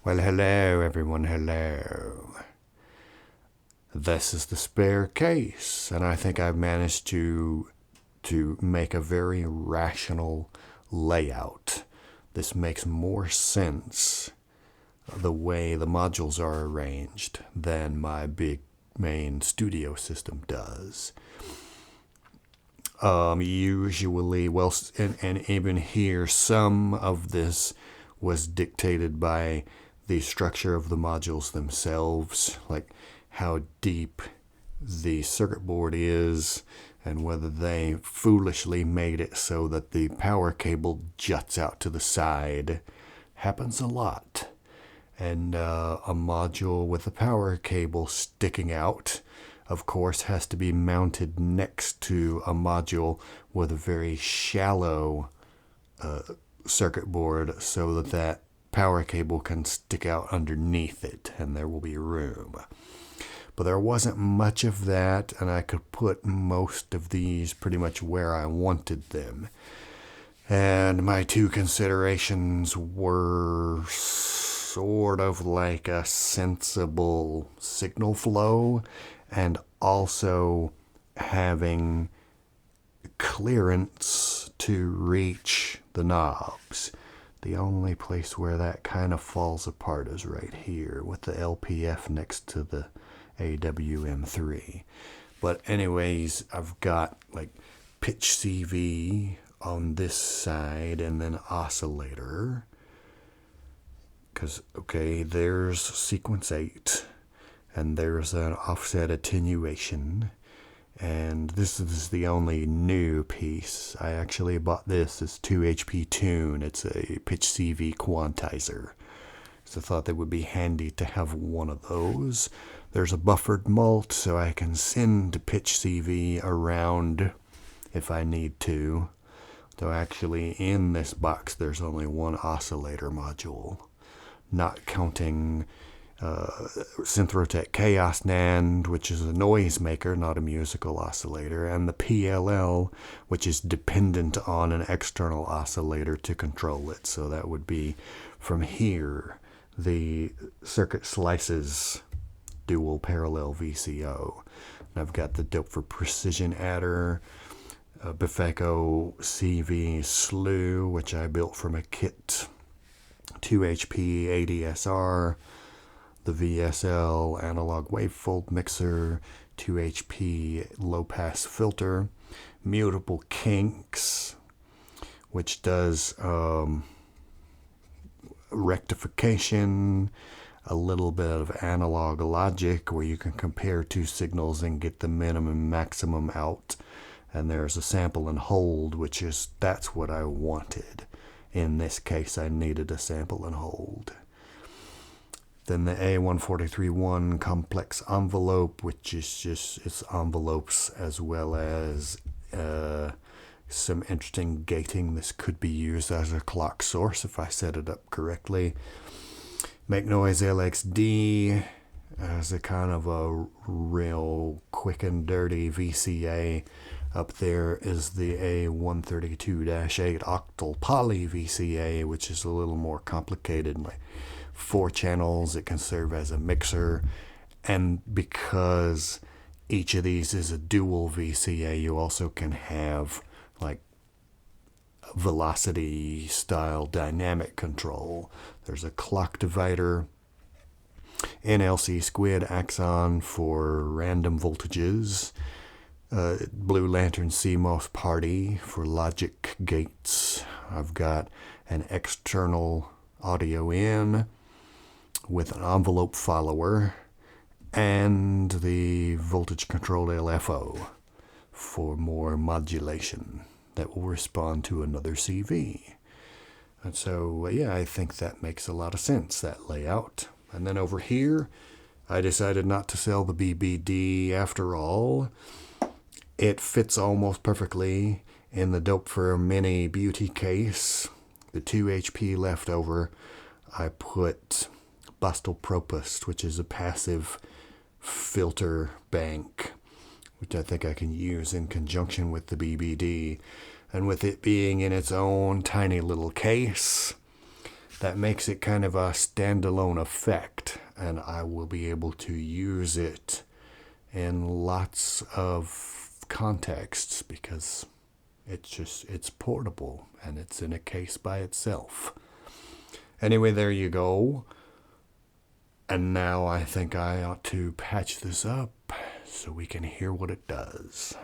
Well, hello, everyone, hello. This is the spare case, and I think I've managed to make a very rational layout. This makes more sense the way the modules are arranged than my big main studio system does. Usually, well, and even here, some of this was dictated by the structure of the modules themselves, like how deep the circuit board is, and whether they foolishly made it so that the power cable juts out to the side. Happens a lot. And a module with a power cable sticking out, of course, has to be mounted next to a module with a very shallow circuit board so that that power cable can stick out underneath it and there will be room. But there wasn't much of that, and I could put most of these pretty much where I wanted them. And my two considerations were sort of like a sensible signal flow and also having clearance to reach the knobs. The only place where that kind of falls apart is right here with the LPF next to the AWM3. But anyways, I've got like pitch CV on this side and then oscillator. Because, okay, there's sequence 8 and there's an offset attenuation. And this is the only new piece. I actually bought this as 2HP Tune. It's a pitch CV quantizer. So I thought that would be handy to have one of those. There's a buffered mult, so I can send pitch CV around if I need to. Though actually in this box there's only one oscillator module, not counting Synth Chaos NAND, which is a noisemaker, not a musical oscillator, and the PLL, which is dependent on an external oscillator to control it. So that would be from here, the circuit slices dual parallel VCO. And I've got the dope for precision adder, Bifeco CV slew, which I built from a kit, 2HP ADSR, the VSL analog wavefold mixer, 2HP low pass filter, mutable kinks, which does rectification, a little bit of analog logic where you can compare two signals and get the minimum and maximum out. And there's a sample and hold, that's what I wanted. In this case, I needed a sample and hold. Then the A1431 complex envelope, which is just its envelopes as well as some interesting gating. This could be used as a clock source if I set it up correctly. Make Noise LXD as a kind of a real quick and dirty VCA. Up there is the A132-8 octal poly VCA, which is a little more complicated. Like 4 channels, it can serve as a mixer. And because each of these is a dual VCA, you also can have like velocity style dynamic control. There's a clock divider, NLC squid axon for random voltages, Blue Lantern CMOS party for logic gates. I've got an external audio in with an envelope follower and the voltage controlled LFO for more modulation that will respond to another CV. And so, yeah, I think that makes a lot of sense, that layout. And then over here, I decided not to sell the BBD after all. It fits almost perfectly in the Dope for Mini beauty case. The 2HP left over, I put Bustal Propust, which is a passive filter bank, which I think I can use in conjunction with the BBD. And with it being in its own tiny little case, that makes it kind of a standalone effect, and I will be able to use it in lots of contexts because it's portable and it's in a case by itself. Anyway, there you go. And now I think I ought to patch this up so we can hear what it does.